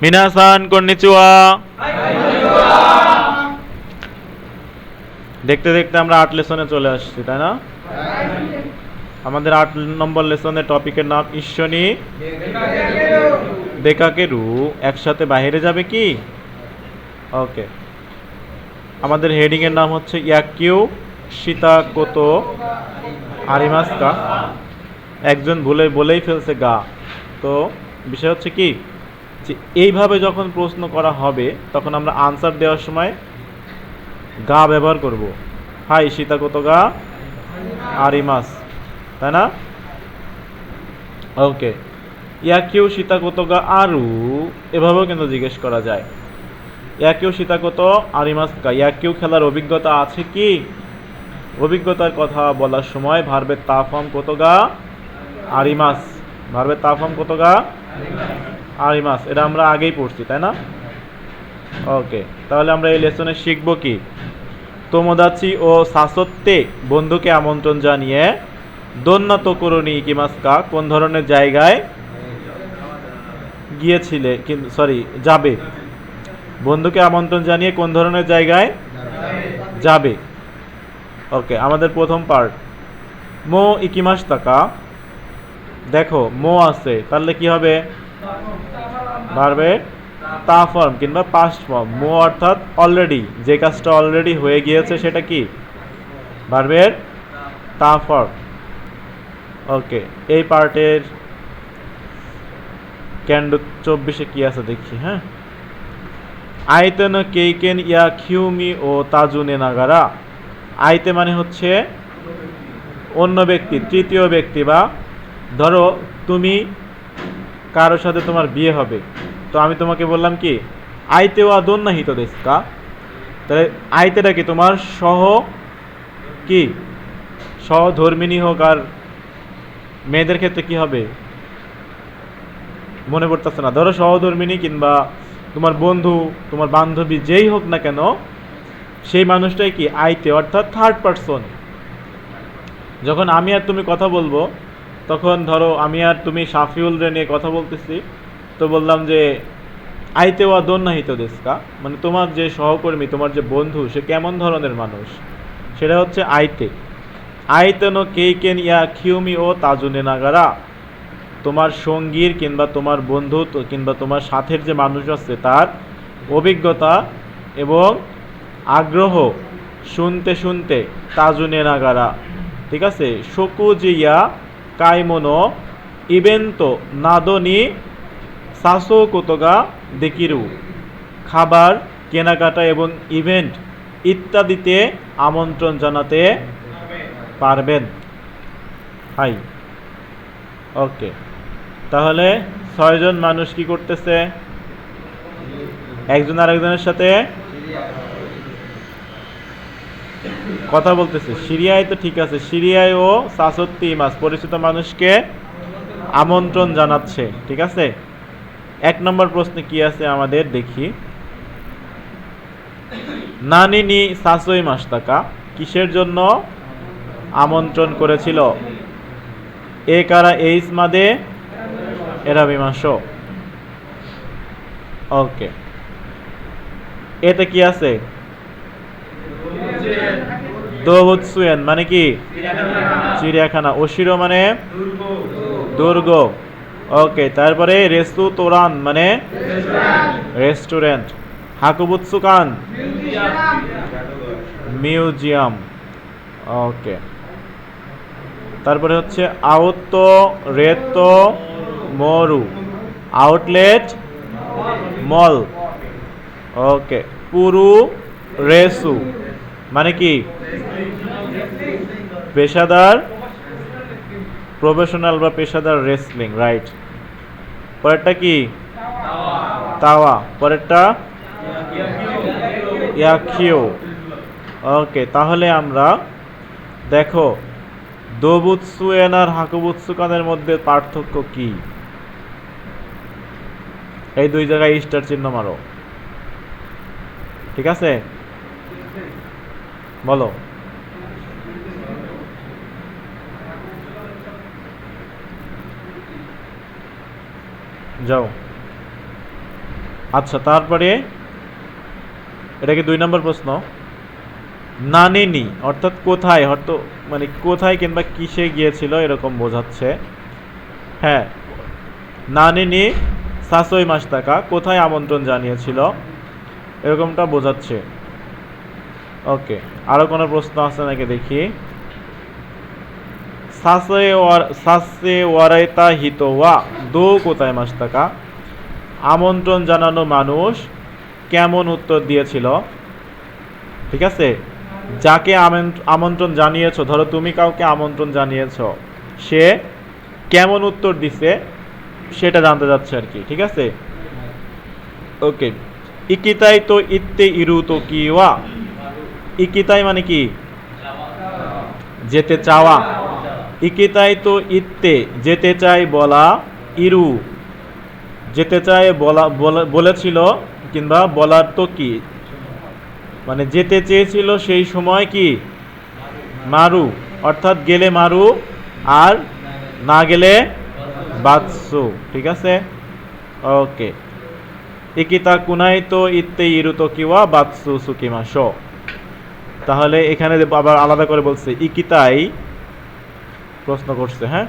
মিনাসান konnichiwa. দেখতে দেখতে আমরা 8 লেসনে চলে আসছি, তাই না? আমাদের 8 নম্বর লেসনের টপিকের নাম ঈশ্বনী দেকাকেরু। একসাথে বাইরে যাবে কি? ওকে, আমাদের হেডিং এর নাম হচ্ছে ইয়াকিউ সীতাকোতো আরিমাস্কা। একজন বলেই ফেলছে গা। তো বিষয় হচ্ছে কি, যে এইভাবে যখন প্রশ্ন করা হবে তখন আমরা আনসার দেওয়ার সময় গা ব্যবহার করব। হাই সীতাকোতো গা আরিমাস, তাই না? ওকে, ইয়াকিউ সীতাকোতো গা আরু, এভাবেও কিন্তু জিজ্ঞেস করা যায়। ইয়াকিউ সীতাকোতো আরিমাস্কা, ইয়াকিউ খেলার অভিজ্ঞতা আছে কি? অভিজ্ঞতার কথা বলার সময় ভার্বের তা ফর্ম কত গা আরিমাস, ভার্বের তা ফর্ম কত গা আরিমাস। এটা আমরা আগেই পড়ছি, তাই না? ওকে, তাহলে আমরা এই লেসনে শিখব কি, তোমোদাচি ও সাসত্তে, বন্ধুকে আমন্ত্রণ জানিয়ে দোন্না তোকোরোনি ইকিমাস্কা, কোন ধরনের জায়গায় গিয়েছিলে, সরি যাবে। বন্ধুকে আমন্ত্রণ জানিয়ে কোন ধরনের জায়গায় যাবে। ওকে, আমাদের প্রথম পার্ট, মো ইকিমাস্তাকা। দেখো মো আছে, তাহলে কি হবে? ভার্বের তা ফর্ম কিংবা পাস্ট ফর্ম। মো অর্থাৎ অলরেডি, যে কাজটা অলরেডি হয়ে গিয়েছে সেটা কি? ভার্বের তা ফর্ম। ওকে, এই পার্টের ক্যান্ডো 24-এ কি আছে দেখি। হ্যাঁ, আইতেন কেইকেন ইয়া খিউমি ও তাজুনে নাগারা। আইতে মানে হচ্ছে অন্য ব্যক্তি, তৃতীয় ব্যক্তি, বা ধরো তুমি কারোর সাথে তোমার বিয়ে হবে, তো আমি তোমাকে বললাম কি আইতে ওয়া দোন্না হিতো দেস্কা। তাহলে আইতেটা কি তোমার কি সহধর্মিনী হোক, আর মেয়েদের ক্ষেত্রে কি হবে মনে পড়তেছে না। ধরো সহধর্মিনী কিংবা তোমার বন্ধু, তোমার বান্ধবী, যেই হোক না কেন, সেই মানুষটাই কি আইতে, অর্থাৎ থার্ড পারসন। যখন আমি আর তুমি কথা বলবো, তখন ধরো আমি আর তুমি শাফিউল রে নিয়ে কথা বলতেছি, তো বললাম যে আইতে ওয়া দোন্না হিতো দেস্কা, মানে তোমার যে সহকর্মী, তোমার যে বন্ধু, সে কেমন ধরনের মানুষ, সেটা হচ্ছে আইতে। আইতেনো কেইকেন ইয়া খিউমি ও তাজুনে নাগারা, তোমার সঙ্গীর কিংবা তোমার বন্ধু কিংবা তোমার সাথের যে মানুষ আছে তার অভিজ্ঞতা এবং আগ্রহ শুনতে শুনতে তাজুনে নাগারা, ঠিক আছে, শকুজিয়া কাইমোনো ইবেন্তো নাদনি সাসো কোতোগা দেকিরু, খাবার, কেনাকাটা এবং ইভেন্ট ইত্যাদিতে আমন্ত্রণ জানাতে পারবেন। হাই, ওকে, তাহলে 6 জন মানুষ কি করতেছে? একজন আরেকজনের সাথে কথা বলতেছে। সিরিয়ায় তো ঠিক আছে, সিরিয়ায় ও সাসত্তি মাস, পরিচিত মানুষকে আমন্ত্রণ জানাচ্ছে, ঠিক আছে। 1 নম্বর প্রশ্নে কি আছে আমাদের দেখি। নানিনি সাসই মাস্তাকা, কিসের জন্য আমন্ত্রণ করেছিল? এ কারা এইস মাদে এরা বিমাস। ওকে, এতে কি আছে? দোবুৎসুয়েন মানে কি চিড়িয়াখানা, ওশিরো মানে দুর্গ। ওকে, তারপরে রেস্তু তোরান মানে রেস্টুরেন্ট, হাকুবুৎসুকান মিউজিয়াম। ওকে, তারপরে হচ্ছে আউতো রেতো মরু, আউটলেট মল। ওকে, পুরু রেসু মানে কি পেশাদার, প্রফেশনাল বা পেশাদার রেসলিং, রাইট। পরেরটা কি? তাওয়া। পরেরটা ইয়াকিও। ওকে, তাহলে আমরা দেখো দোবুৎসুয়েন আর হাকুবুৎসুকানের মধ্যে পার্থক্য কি? এই 2 জায়গায় স্টার চিহ্ন মারো, ঠিক আছে? বলো। যাও। আচ্ছা, তারপরে এটা কি 2 নম্বর প্রশ্ন? নানিনি অর্থাৎ কোথায়, হয়তো মানে কোথায় কিংবা কিসে গিয়েছিল এরকম বোঝাচ্ছে। হ্যাঁ, নানিনি সাসই মাস্তাকা কোথায় আমন্ত্রণ জানিয়েছিল এরকমটা বোঝাচ্ছে। ওকে, আরও কোনো প্রশ্ন আছে নাকি দেখি। সাসে ওয়ারাইতা হিতো ওয়া দো কোথায় মাস্তাকা আমন্ত্রণ জানানো মানুষ কেমন উত্তর দিয়েছিল। ঠিক আছে, যাকে আমন্ত্রণ জানিয়েছো, ধরো তুমি কাউকে আমন্ত্রণ জানিয়েছো, সে কেমন উত্তর দিছে সেটা জানতে যাচ্ছে আর কি। ঠিক আছে, ওকে। ইকিতাই তো ইত্তে ইরু তো কি ওয়া, ইকিতাই মানে কি যেতে চাওয়া, ইকিতাই তো ইত্তে যেতে চাই বলা, ইরু যেতে চায় বলা বলেছিল কিংবা বলার তো কি মানে যেতে চেয়েছিল সেই সময় কি মারু অর্থাৎ গেলে মারু আর না গেলে বাৎসু। ঠিক আছে, ওকে। ইকিতা কুনাই তো ইত্তে ইরু তো কিওয়া বাৎসু সুকিমাশো। তাহলে এখানে আবার আলাদা করে বলছে ইকিতাই প্রশ্ন করছে। হ্যাঁ,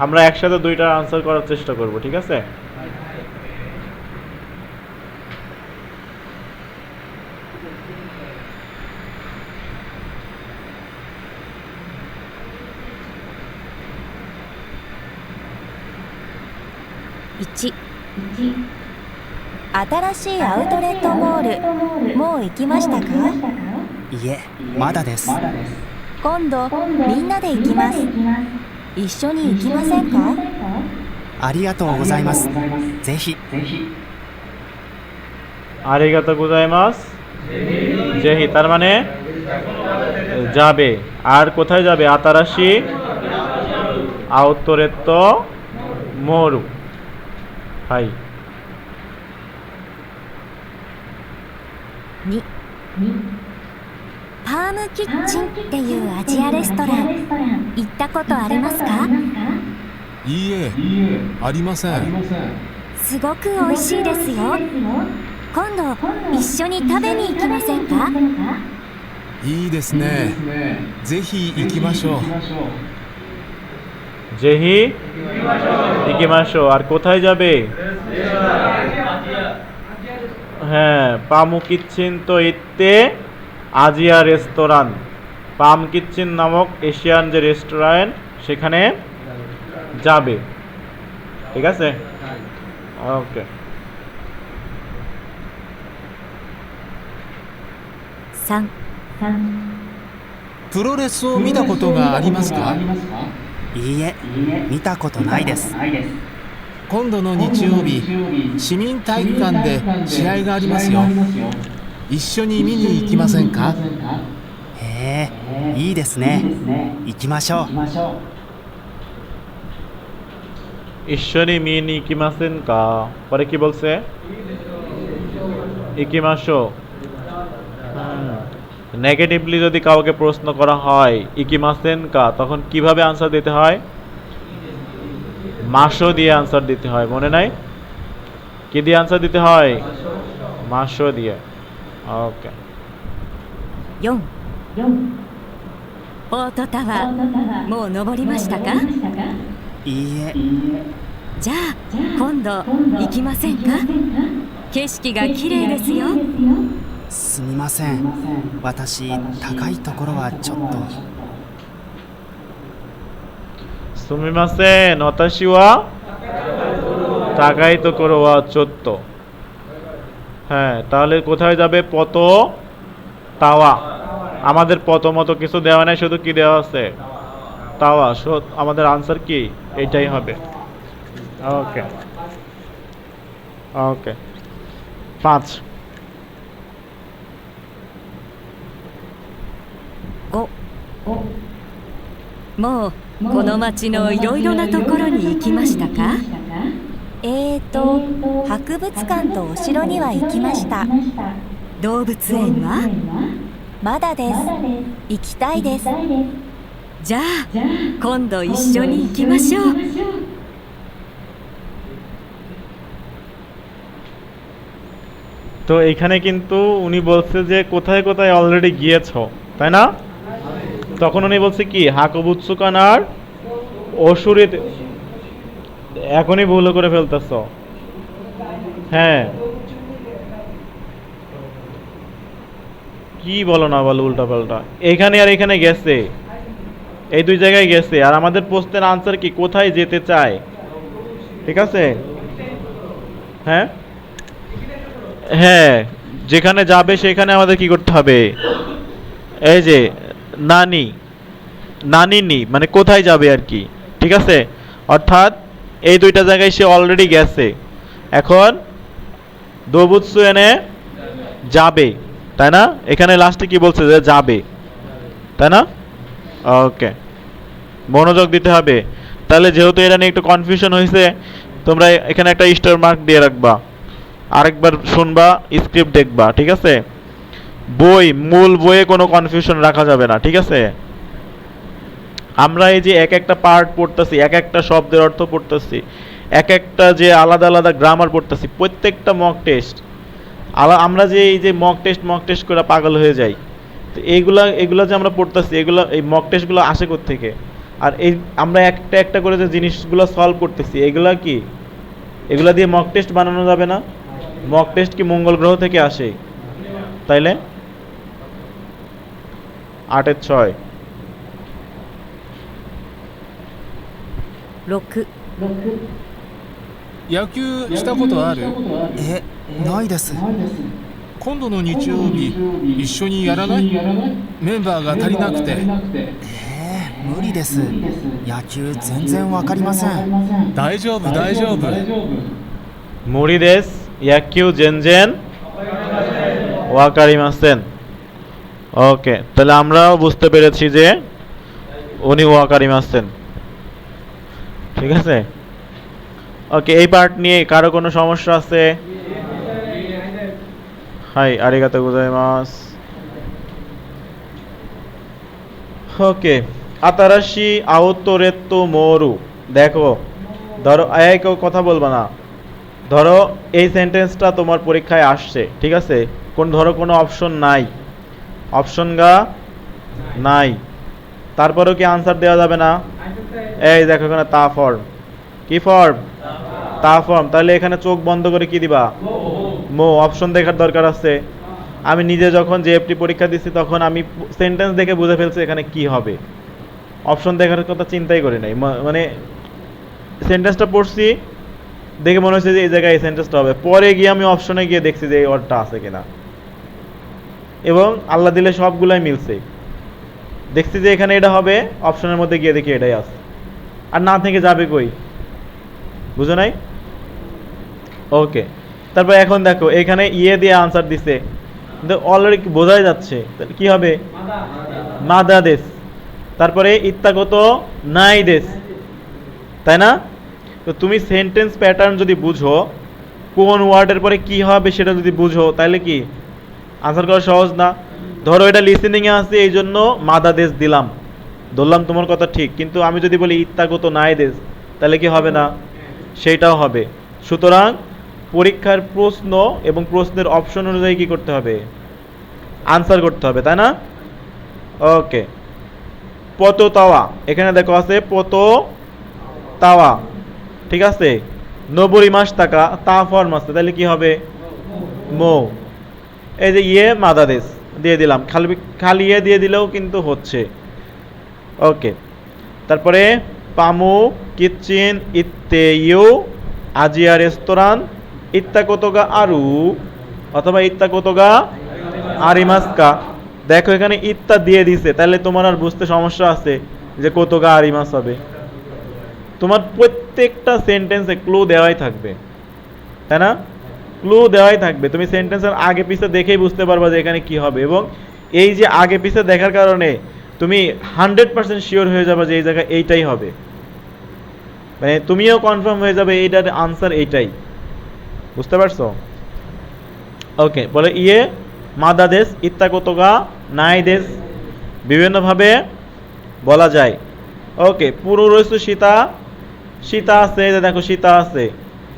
আমরা একসাথে দুইটা আনসার করার চেষ্টা করব। ঠিক আছে,1、新しいアウトレットモール、もう行きましたか？いえ、まだです。今度みんなで行きます。一緒に行きませんか？ありがとうございます。ぜひ。আরিগাতো গোজাইমাস জেহি তার মানে যাবে। আর কোথায় যাবে? আতারাশি আউতরেত্তো মোরু। হাই 2、パームキッチンっていうアジアレストラン行ったことありますか？いいえ、ありません。すごく美味しいですよ。今度一緒に食べに行きませんか？いいですね。ぜひ行きましょう。 জেহি ইকিমাশো। আর কোথায় যাবে? হ্যাঁ, পামু কিচ্ছিন তো ইত্তে আজিয়া রেস্তোরাঁ। পাম কিচ্ছিন নামক এশিয়ান যে রেস্টুরেন্ট সেখানে যাবে। ঠিক আছে, ওকে। 3、プロレスを見たことがありますか？いいえ、見たことないです。今度の日曜日、市民体育館で試合がありますよ。一緒に見に行きませんか？へえ、いいですね。行きましょう。 ঈশ্বরী মিনি ইকিমাসেন কা পরে কি বলছে? ইকিমাশো। নেগেটিভলি যদি কাউকে প্রশ্ন করা হয় ইকিমাসেন কা তখন কিভাবে আনসার দিতে হয়? মাশো দিয়ে আনসার দিতে হয়, মনে নাই? কি দিয়ে আনসার দিতে হয়? মাশো দিয়ে। ওকে। 4、ポートタワーもう登りましたか？いいえ、じゃあ今度行きませんか？景色が綺麗ですよ。すみません。私、高いところはちょっと。すみません、私は高いところはちょっと। হ্যাঁ, তাহলে কোথায় যাবে? পত তাওয়া। আমাদের পত মতো কিছু দেওয়া নাই, শুধু কি দেওয়া আছে? তাওয়া। আমাদের আনসার কি? এইটাই হবে। ওকে, ওকে। 5、 5、もうこの町のいろいろなところに行きましたか？博物館とお城には行きました。動物園は？まだです。行きたいです。じゃあ今度一緒に行きましょう。তো এইখানে কিন্তু উনি বলছে যে কোথায় কোথায় অলরেডি গিয়েছো, তাই না? তখন উনি বলছে কি হাকুবুৎসুকান আর অসুরিত। এখনই ভুল করে ফেলতেছ। হ্যাঁ, কি বলো না বলো উল্টা পাল্টা। এখানে আর এখানে গেছে, এই দুই জায়গায় গেছে। আর আমাদের প্রশ্নের আনসার কি কোথায় যেতে চায়, ঠিক আছে? হ্যাঁ হ্যাঁ, যেখানে যাবে সেখানে আমাদের কি করতে হবে? এই যে নানি, নানিনি মানে কোথায় যাবে আর কি, ঠিক আছে? অর্থাৎ এই দুইটা জায়গায় সে অলরেডি গেছে, এখন দোবুৎসু এনে যাবে, তাই না? এখানে লাস্টে কি বলছে যে যাবে, তাই না? ওকে, মনোযোগ দিতে হবে। তাহলে যেহেতু এটা নিয়ে একটু কনফিউশন হয়েছে, তোমরা এখানে একটা স্টার মার্ক দিয়ে রাখবা, আরেকবার শুনবা, স্ক্রিপ্ট দেখবা, ঠিক আছে? বই, মূল বইয়ে কোনো কনফিউশন রাখা যাবে না, ঠিক আছে? আমরা এই যে এক একটা পার্ট পড়তেছি, এক একটা শব্দের অর্থ পড়তেছি, এক একটা যে আলাদা আলাদা গ্রামার পড়তেছি, প্রত্যেকটা মক টেস্ট। আমরা যে এই যে মক টেস্ট করে পাগল হয়ে যাই, তো এইগুলা যে আমরা পড়তেছি, এগুলো এই মক টেস্টগুলো আসে কোত্থেকে? আর এই আমরা একটা একটা করে যে জিনিসগুলো সলভ করতেছি, এগুলা কি এগুলা দিয়ে মক টেস্ট বানানো যাবে না? মক টেস্ট কি মঙ্গল গ্রহ থেকে আসে? তাইলে 8-6 6、野球したことある？え、ないです。今度の日曜日一緒にやらない？メンバーが足りなくて。無理です。野球全然わかりません。大丈夫大丈夫。無理です。野球全然わかりません। ওকে, তাহলে আমরাও বুঝতে পেরেছি যে উনি ওয়াকারিমাসেন, ঠিক আছে? ওকে, এই পার্ট নিয়ে কারো কোনো সমস্যা আছে? হাই, আরিগাতো গোজাইমাস। ওকে, আতারাশি আউতোরেত্তো মোরু। দেখো, ধরো এই কেউ কথা বলবা না। ধরো এই সেন্টেন্সটা তোমার পরীক্ষায় আসছে, ঠিক আছে? ধরো কোনো অপশন নাই, অপশন গা নাই, তারপরেও কি আনসার দেওয়া যাবে না? এই দেখো এখানে তা ফর্ম, কি ফর্ম? তা ফর্ম। তাহলে এখানে চোখ বন্ধ করে কি দিবা? মো। অপশন দেখার দরকার আছে। আমি নিজে যখন জেএফটি পরীক্ষা দিচ্ছি তখন আমি সেন্টেন্স দেখে বুঝে ফেলছি এখানে কি হবে, অপশন দেখার কথা চিন্তাই করি নাই। মানে সেন্টেন্সটা পড়ছি, দেখে মনে হচ্ছে যে এই জায়গায় এই সেন্টেন্সটা হবে, পরে গিয়ে আমি অপশনে গিয়ে দেখছি যে এই ওয়ার্ডটা আছে কিনা, এবং আল্লাহ দিলে সবগুলাই মিলছে। দেখছি যে এখানে এটা হবে, অপশনের মধ্যে গিয়ে দেখি এটাই আছে, আর না থেকে যাবে কই? বুঝো নাই? ওকে, তারপর এখন দেখো এখানে ইয়ে দিয়ে আনসার দিছে, কিন্তু অলরেডি বোঝাই যাচ্ছে কি হবে? মাদা দেশ, তারপরে ইত্যাগত নাই দেশ, তাই না? তো তুমি সেন্টেন্স প্যাটার্ন যদি বুঝো, কোন ওয়ার্ডের পরে কি হবে সেটা যদি বুঝো, তাহলে কি আনসার করা সহজ না? ধরো এটা লিসেনিংয়ে আছে, এই জন্য মাদা দেশ দিলাম, ধরলাম তোমার কথা ঠিক, কিন্তু আমি যদি বলি ইত্যাগত নাই দেশ, তাহলে কি হবে না? সেইটাও হবে। সুতরাং পরীক্ষার প্রশ্ন এবং প্রশ্নের অপশন অনুযায়ী কি করতে হবে? আনসার করতে হবে, তাই না? ওকে, পতো তাওয়া, এখানে দেখো আছে পতো তাওয়া, ঠিক আছে? নবরি মাস টাকা তা ফর্ম আছে, তাহলে কি হবে? মো। এই যে ইয়ে মাদাদেশ দিয়ে দিলাম, খালি ইয়ে দিয়ে দিলেও কিন্তু হচ্ছে। ওকে, তারপরে পামু কিচেন ইত্তে ইউ আজিয়া রেস্তোরাঁ ইত্তা কোতোগা আরু অথবা ইত্তা কোতোগা আরিমাসকা। দেখো এখানে ইত্তা দিয়ে দিছে, তাহলে তোমার আর বুঝতে সমস্যা আছে যে কোতোগা আরিমাস হবে? তোমার প্রত্যেকটা সেন্টেন্সে ক্লু দেওয়াই থাকবে, তাই না? ক্লু দেওয়াই থাকবে, তুমি সেন্টেন্সের আগে পিছে দেখেই বুঝতে পারবা যে এখানে কি হবে, এবং এই যে আগে পিছে দেখার কারণে তুমি 100% শিওর হয়ে যাবে যে এই জায়গায় এইটাই হবে, মানে তুমিও কনফার্ম হয়ে যাবে এইটার আনসার এইটাই। বুঝতে পারছো? ওকে, বলে ইয়ে মাদা দেশ ইত্তা কোতোগা নাই দেশ, বিভিন্নভাবে বলা যায়। ওকে, পুরো রয়েছে সীতা, সীতা আছে, দেখো সীতা আছে,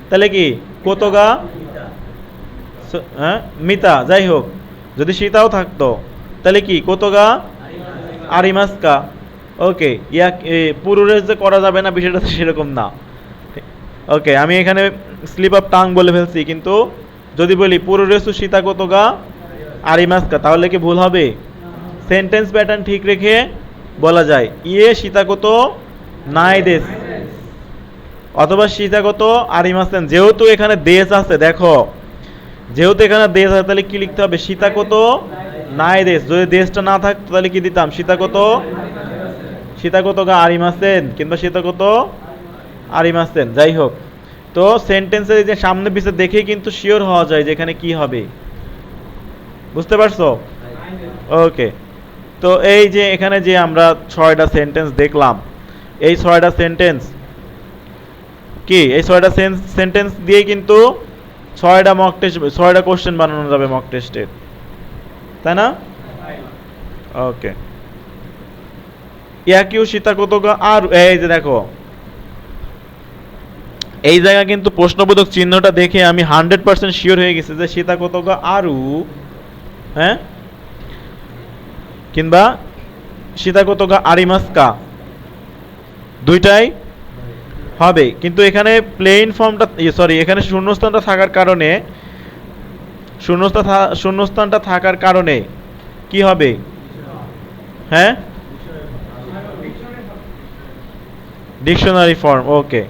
তাহলে কি কোতোগা হ্যাঁ মিতা, যাই হোক, যদি সীতাও থাকতো তাহলে কি কোতোগা আরিমাস্কা। ওকে, পুরুরের যে করা যাবে না বিষয়টা তো সেরকম না। ওকে, আমি এখানে স্লিপ অফ টাং বলে ফেলছি, কিন্তু যদি বলি পুরুরেসু সীতা কোতোগা আরিমাস্কা তাহলে কি ভুল হবে? সেন্টেন্স প্যাটার্ন ঠিক রেখে বলা যায় সীতাকত নাই দেশ, অথবা সীতাকত আরিমাসেন। যেহেতু এখানে দেশ আছে, দেখো যেহেতু এখানে দেশ আছে তাহলে কি লিখতে হবে? সীতাকত নাই দেশ। যদি দেশটা না থাকতো তাহলে কি দিতাম? সীতাকত গা আরিমাসেন কিংবা সীতাকত আরিমাসেন। যাই হোক, তো সেন্টেন্সের যে সামনে পিছে দেখে কিন্তু শিওর হওয়া যায় যে এখানে কি হবে। বুঝতে পারছো? ওকে, তো এই যে এখানে যে আমরা 6টা সেন্টেন্স দেখলাম, এই 6টা সেন্টেন্স কি, এই 6টা সেন্টেন্স দিয়ে কিন্তু 6টা মক টেস্ট, 6টা কোশ্চেন বানানো যাবে মক টেস্টের, তাই না? ওকে, ইয়াকিউ সীতাকতগা আর, এই যে দেখো এই জায়গা কিন্তু প্রশ্নবোধক চিহ্নটা দেখে আমি 100% শিওর হয়ে গেছি যে সীতাকতগা আরু, হ্যাঁ, কিংবা সীতাকতগা আরিমাস্কা দুইটাই হবে। কিন্তু এখানে প্লেইন ফর্মটা, সরি, এখানে শূন্যস্থানটা থাকার কারণে, শূন্যস্থানটা থাকার কারণে কি হবে? হ্যাঁ, ডিকশনারি ফর্ম। ওকে,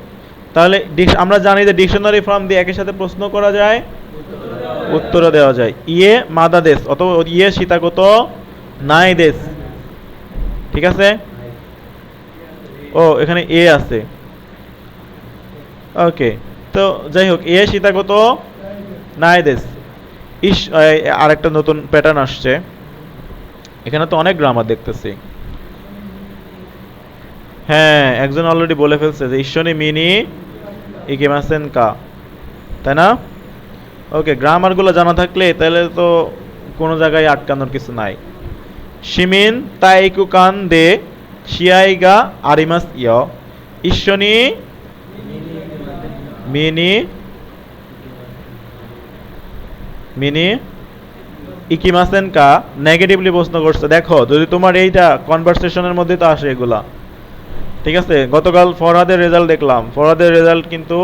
তাহলে আমরা জানি যে ডিকশনারি ফর্ম দিয়ে একই সাথে প্রশ্ন করা যায়, উত্তরও দেওয়া যায়। মাদা দেশ অথবা সীতাকত নাই দেশ, ঠিক আছে? ও, এখানে আছে। ওকে, তো যাই হোক, সীতাকত নাই দেশ। আরেকটা নতুন প্যাটার্ন আসছে এখানে, তো অনেক গ্রামার দেখতেছি। হ্যাঁ, একজন অলরেডি বলে ফেলছে যে ঈশ্বনী মিনি ইকিমাসেন কা, তাই না? ওকে, গ্রামারগুলো জানা থাকলে তাহলে তো কোনো জায়গায় আটকানোর কিছু নাই। শিমিন তাইকু কান দে শিয়াইগা আরিমাস ইয় ঈশ্বনী মিনি ইকিমাসেন কা নেগেটিভলি প্রশ্ন করছে। দেখো, যদি তোমার এইটা কনভারসেশনের মধ্যে তো আসে এগুলা, ঠিক আছে? গতকাল ফরহাদের রেজাল্ট দেখলাম, ফরহাদের রেজাল্ট কিন্তু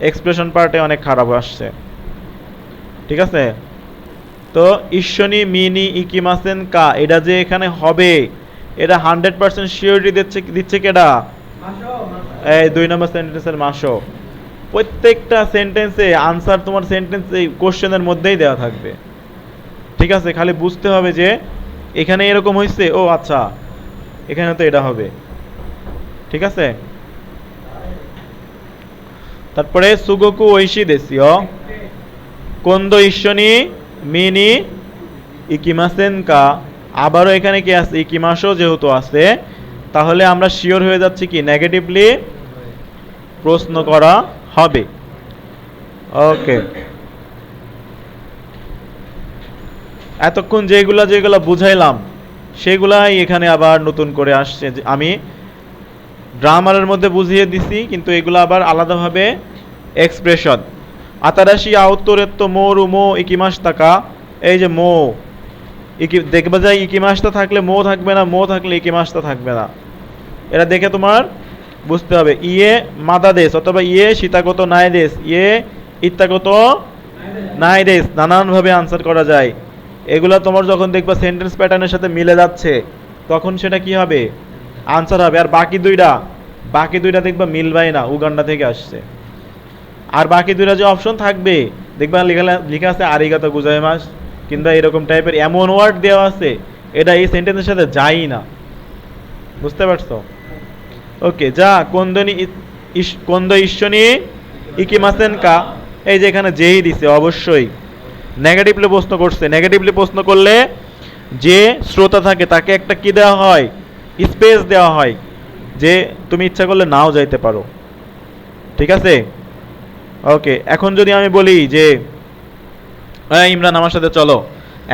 এক্সপ্রেশন পার্টে অনেক খারাপ আসছে, ঠিক আছে? তো ঈশ্বনী মিনি ইকিমাসেন কা, এটা যে এখানে হবে এটা 100% শিওরিটি দিচ্ছে কেডা? এই 2 নম্বর সেন্টেন্সের মাসো। প্রত্যেকটা সেন্টেন্সে আনসার তোমার সেন্টেন্স এই কোশ্চেনের মধ্যেই দেওয়া থাকবে, ঠিক আছে? খালি বুঝতে হবে যে এখানে এরকম হয়েছে, ও আচ্ছা এখানে তো এটা হবে, ঠিক আছে? তারপরে সুগোকু ঐশী দেশীয় কোন্দো ঈশ্বনী মিনি ইকিমাসেন কা, আবারও এখানে কি আছে? ইকিমাসো যেহেতু আছে, তাহলে আমরা শিওর হয়ে যাচ্ছি কি নেগেটিভলি প্রশ্ন করা হবে। ওকে, এতক্ষণ যেগুলা বুঝাইলাম সেগুলাই এখানে আবার নতুন করে আসছে। আমি গ্রামারের মধ্যে বুঝিয়ে দিছি, কিন্তু এগুলো আবার আলাদাভাবে এক্সপ্রেশন। আতারাশি আউত্তরের তো মোরু মো ইকিমাস টাকা, এই যে মো দেখবে যায় ইকিমাসটা থাকলে মো থাকবে না, মো থাকলে ইকিমাসটা থাকবে না, এটা দেখে তোমার বুঝতে হবে। মাদা দেশ অথবা সীতাগত নাই দেশ, ইত্যাগত নাই দেশ, নানানভাবে আনসার করা যায়। এগুলা তোমার যখন দেখবা সেন্টেন্স প্যাটার্নের সাথে মিলে যাচ্ছে তখন সেটা কি হবে? আনসার হবে। আর বাকি দুইটা দেখবা মিলবাই না, উগান্ডা থেকে আসছে। আর বাকি দুইটা যে অপশন থাকবে দেখবা লেখা আছে আরিগাতো গুজাইমাস কিংবা এরকম টাইপের এমন ওয়ার্ড দেওয়া আছে এটা এই সেন্টেন্সের সাথে যায়ই না। বুঝতে পারছো? ওকে, যা কোন্দো ঈশ্বনী ইকিমাসেন কা, এই যে এখানে যেই দিছে অবশ্যই নেগেটিভলি প্রশ্ন করছে। নেগেটিভলি প্রশ্ন করলে যে শ্রোতা থাকে তাকে একটা কি দেওয়া হয়? স্পেস দেওয়া হয়, যে তুমি ইচ্ছা করলে নাও যাইতে পারো, ঠিক আছে? ওকে, এখন যদি আমি বলি যে ইমরান আমার সাথে চলো,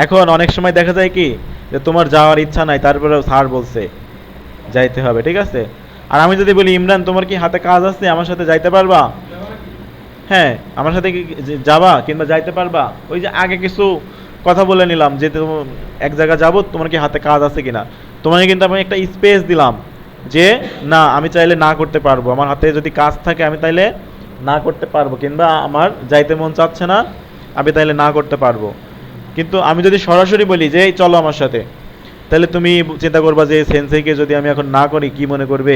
এখন অনেক সময় দেখা যায় কি যে তোমার যাওয়ার ইচ্ছা নাই, তারপরেও স্যার বলছে যাইতে হবে, ঠিক আছে? আর আমি যদি বলি ইমরান তোমার কি হাতে কাজ আছে, আমার সাথে যাইতে পারবা? হ্যাঁ আমার সাথে কি যাবা কিংবা যাইতে পারবা? ওই যে আগে কিছু কথা বলে নিলাম যে এক জায়গায় যাবো, তোমার কি হাতে কাজ আছে কিনা। তোমাকে কিন্তু আমি একটা স্পেস দিলাম যে না আমি চাইলে না করতে পারবো, আমার হাতে যদি কাজ থাকে আমি তাইলে না করতে পারবো, কিংবা আমার যাইতে মন চাচ্ছে না আমি তাইলে না করতে পারবো। কিন্তু আমি যদি সরাসরি বলি যে এই চলো আমার সাথে, তাহলে তুমি চিন্তা করবা যে সেন্সেইকে যদি আমি এখন না করি কি মনে করবে,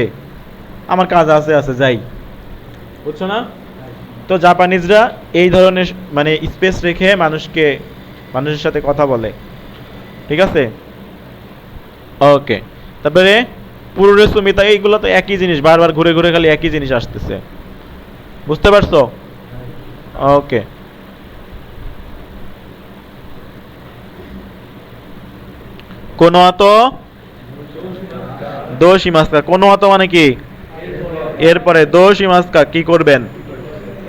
আমার কাজ আছে যাই, বুঝছো না? তো জাপানিজরা এই ধরনের মানে স্পেস রেখে মানুষের সাথে কথা বলে, ঠিক আছে? ওকে, তারপরে পুরুরে সুমিতা, এইগুলো তো একই জিনিস, বারবার ঘুরে ঘুরে খালি একই জিনিস আসতেছে, বুঝতে পারছো? ওকে, কোনো অত দোষ ইমাস্কা, কোনো অত মানে কি এরপরে দোষ ইমাস্কা কি করবেন,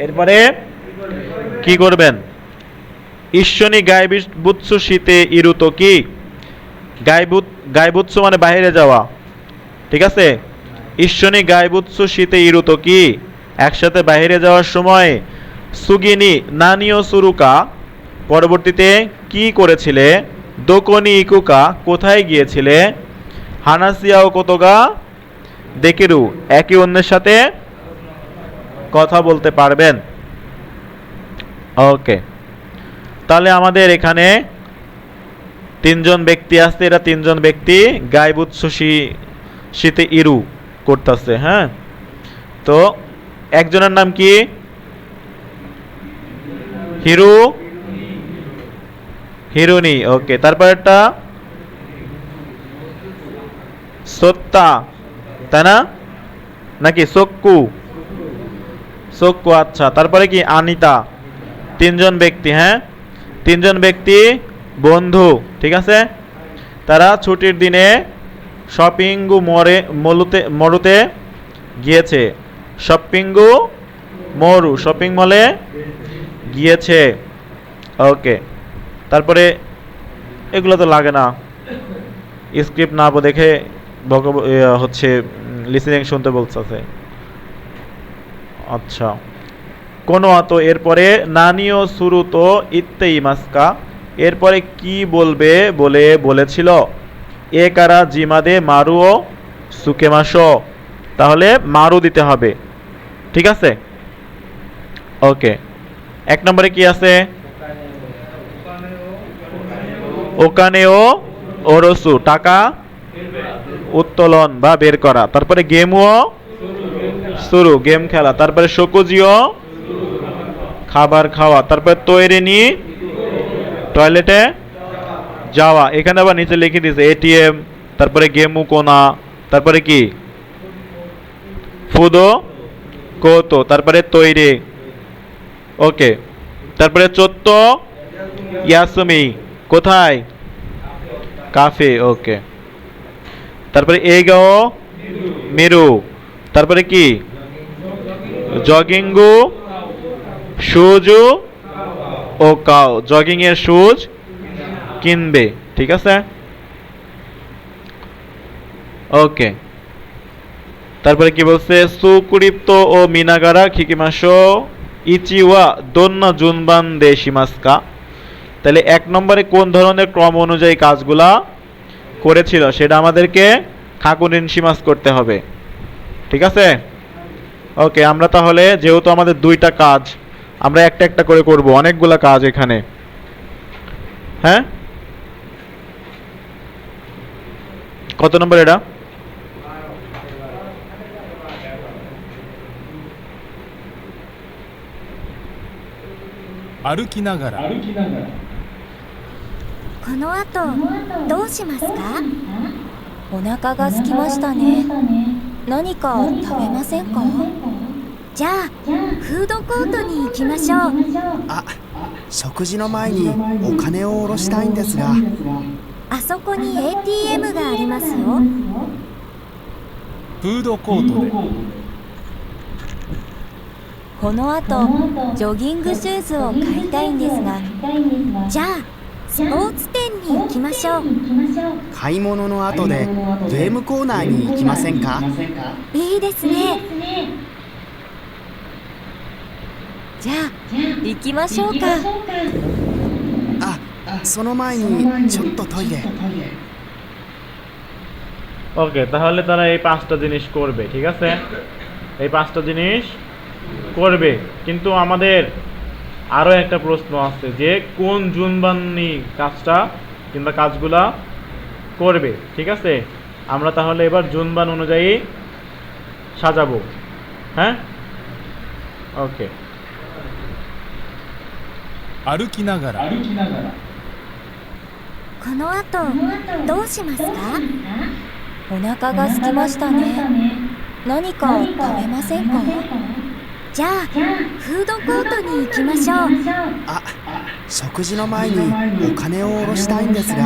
এরপরে কি করবেন? ঈশ্বনী গাইবুৎসু শীতে ইরুত কি, গাইবুৎসু মানে বাইরে যাওয়া, ঠিক আছে? ঈশ্বনী গাইবুৎসু শীতে ইরুত কি, একসাথে বাইরে যাওয়ার সময় সুগিনি নানিও সুরুকা, পরবর্তীতে কি করেছিলে? দোকনি ইকুকা, কোথায় গিয়েছিলে? হানাসিয়াও কোতোগা দেকেরু, একে অন্যের সাথে কথা বলতে পারবেন। ওকে, তাহলে আমাদের এখানে তিনজন ব্যক্তি আছে, এরা তিনজন ব্যক্তি গাইবুৎসুশি শীতে ইরু করতেছে। হ্যাঁ, তো একজনের নাম কি? হিরু হিরুনি। ওকে, তারপর একটা সত্তা, তাই না? নাকি সক্কু? সক্কু, আচ্ছা। তারপরে কি? আনিতা। তিনজন ব্যক্তি। হ্যাঁ, তিনজন ব্যক্তি বন্ধু, ঠিক আছে? তারা ছুটির দিনে শপিংগু মরুতে গিয়েছে। শপিংগু মরু, শপিং মলে গিয়েছে। ওকে, তারপরে এগুলো তো লাগে না, স্ক্রিপ্ট না দেখে হচ্ছে লিসেনিং শুনতে বলছে। আচ্ছা, কোনো অত এরপরে নানিও শুরু তো ইত্তেই মাস্কা, এরপরে কি বলবে বলে বলেছিল? এ কারা জিমাদে মারু ও সুকেমাসো, তাহলে মারু দিতে হবে, ঠিক আছে? ওকে, এক নম্বরে কি আছে? ওকানেও ওরসু, টাকা উত্তোলন বা বের করা। তারপরে গেমও শুরু, গেম খেলা। তারপরে শকুজিও খাবার খাওয়া। তারপরে তৈরি নি টয়লেটে যাওয়া। এখানে আবার নিচে লিখে দিয়েছে এটিএম, তারপরে গেমু কোনা, তারপরে কি ফুদো কোতো, তারপরে তৈরি। ওকে, তারপরে চোত্ত ইয়াসুমি, কোথায়? কাফে। ওকে, তারপরে এগাও মিরু, তারপরে কি জগিংগু শুজু ও কাও, জগিং এর শুজ কিনবে, ঠিক আছে? ওকে, তারপরে কি বলছে? সুকুরিপ্ত ও মিনাগারা খিকিমাশো ইচিওয়া দোন্ন জুনবান দে শিমাস্কা, তাহলে এক নম্বরে কোন ধরনের ক্রম অনুযায়ী কাজগুলা করেছিল সেটা আমাদেরকে খাকুনিন শিমাস করতে হবে, ঠিক আছে? ওকে, আমরা তাহলে যেহেতু আমাদের দুইটা কাজ, আমরা একটা একটা করে করব, অনেকগুলা কাজ এখানে। হ্যাঁ, কত নম্বর এটা?歩きながらこの後どうしますか？お腹が空きましたね。何か食べませんか？じゃあフードコートに行きましょう。あ、食事の前にお金を下ろしたいんですが。あそこに ATM がありますよ。フードコートでこの後ジョギングシューズを買いたいんですが、じゃあスポーツ店に行きましょう。買い物の後でゲームコーナーに行きませんか？いいですね。じゃあ行きましょうか。あ、その前にちょっとトイレ。 ওকে, তাহলে তারা এই 5টা জিনিস করবে, ঠিক আছে? এই 5টা জিনিস করবে, কিন্তু আমাদের আরও একটা প্রশ্ন আছে যে কোন জুনবানি কাজটা কিংবা কাজগুলা করবে, ঠিক আছে? আমরা তাহলে এবার জুনবান অনুযায়ী সাজাবো, হ্যাঁ? ওকে, 歩きながらこの後どうしますか？お腹が空きましたね。何か食べませんか？じゃあフードコートに行きましょう。あ、食事の前にお金を下ろしたいんですが。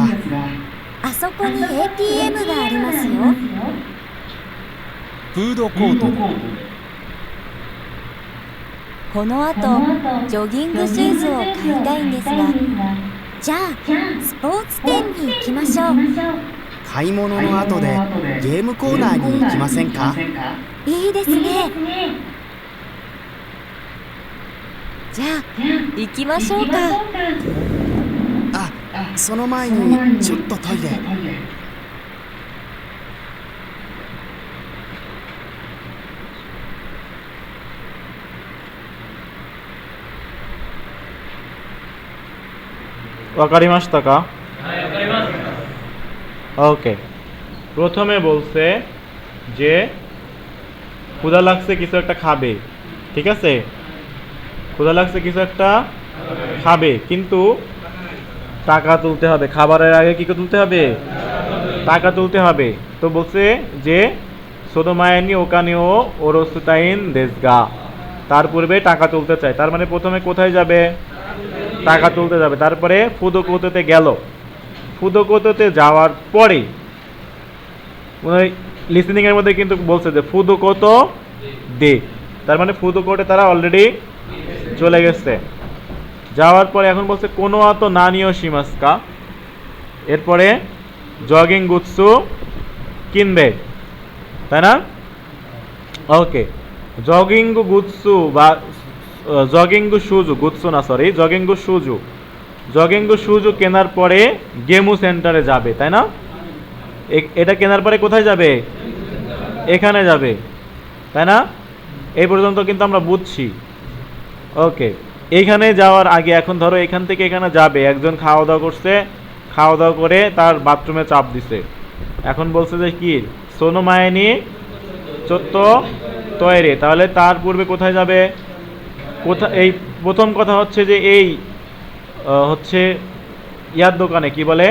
あそこに ATM がありますよ。フードコートでこの後ジョギングシューズを買いたいんですが、じゃあスポーツ店に行きましょう。買い物の後でゲームコーナーに行きませんか？いいですね。じゃあ行きましょうか。あ、その前にちょっとトイレ。 わかりましたか? ওকে, প্রথমে বলছে যে ক্ষুধা লাগছে কিছু একটা খাবে, ঠিক আছে? ক্ষুধা লাগছে কিছু একটা খাবে, কিন্তু টাকা তুলতে হবে। খাবারের আগে কি তুলতে হবে? টাকা তুলতে হবে। তো বলছে যে সোদোমায়ানি ওকানিও ওরোসুতাইন দেসগা, তার পূর্বে টাকা তুলতে চায়। তার মানে প্রথমে কোথায় যাবে? টাকা তুলতে যাবে। তারপরে ফুদোকোতোতে গেল। ফুদোকোতোতে যাওয়ার পরে লিসেনিং এর মধ্যে কিন্তু বলছে যে ফুদোকোতো দে, তার মানে ফুদোকোটে তারা অলরেডি চলে গেছে। যাওয়ার পরে এখন বলছে কোনো আতো নানিও শিমাস্কা, এরপরে জগিং গুৎসু কিনবে, তাই না? ওকে, জগিংগু গুৎসু বা জগিংগু সুজু, গুৎসু না সরি, জগিংগু সুজু, জগিংগু সুজু কেনার পরে গেমু সেন্টারে যাবে, তাই না? এটা কেনার পরে কোথায় যাবে? এখানে যাবে, তাই না? এই পর্যন্ত কিন্তু আমরা বুঝছি। ওকে, এইখানে যাওয়ার আগে এখন ধরো এখান থেকে এখানে যাবে, একজন খাওয়া দাওয়া করছে, খাওয়া দাওয়া করে তার বাথরুমে চাপ দিছে। এখন বলছে যে কি সোনো মায়নি চত্ব তয়রে, তাহলে তার পূর্বে কোথায় যাবে? কোথায়? এই প্রথম কথা হচ্ছে যে এই হচ্ছে ইয়ার দোকানে, কি বলে,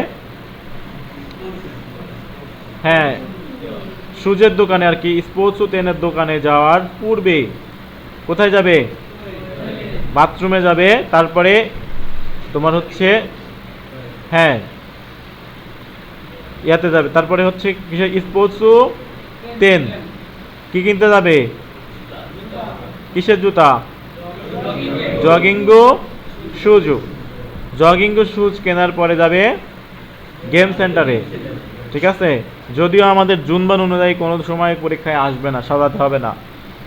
হ্যাঁ সুজের দোকানে আর কি, স্পোর্টস তেনের দোকানে যাওয়ার পূর্বে কোথায় যাবে? বাথরুমে যাবে। তারপরে তোমার হচ্ছে হ্যাঁ ইয়াতে যাবে, তারপরে হচ্ছে কিসের? স্পোর্টস তেন, কি কিনতে যাবে? কিসের জুতা? জগিংগু শুজু, জগিংগু শুজ কেনার পরে যাবে গেম সেন্টারে, ঠিক আছে? যদিও আমাদের জুনবান অনুযায়ী কোনো সময় পরীক্ষায় আসবে না, সাজাতে হবে না।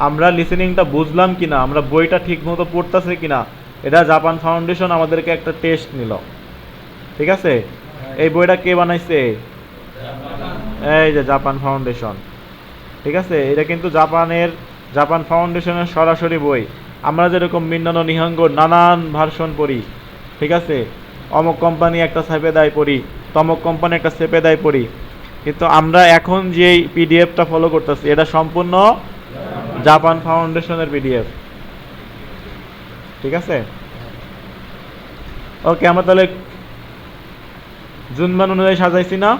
আমরা লিসেনিংটা বুঝলাম কিনা, আমরা বইটা ঠিক মতো পড়তেছে কিনা, এটা জাপান ফাউন্ডেশন আমাদেরকে একটা টেস্ট নিল, ঠিক আছে? এই বইটা কে বানাইছে? এই যে জাপান ফাউন্ডেশন, ঠিক আছে? এটা কিন্তু জাপান ফাউন্ডেশনের সরাসরি বই। আমরা যেরকম মিন্নানো নিহাঙ্গর নানান ভার্সন পড়ি, ঠিক আছে? অমুক কোম্পানি একটা সেপেদায় পড়ি, তমক কোম্পানি একটা সেপেদায় পড়ি, কিন্তু আমরা এখন যেই পিডিএফটা ফলো করতেছি এটা সম্পূর্ণ জাপান ফাউন্ডেশনের পিডিএফ, ঠিক আছে? ওকে, আমরা তাহলে জুনবান অনুযায়ী সাজাইছি না?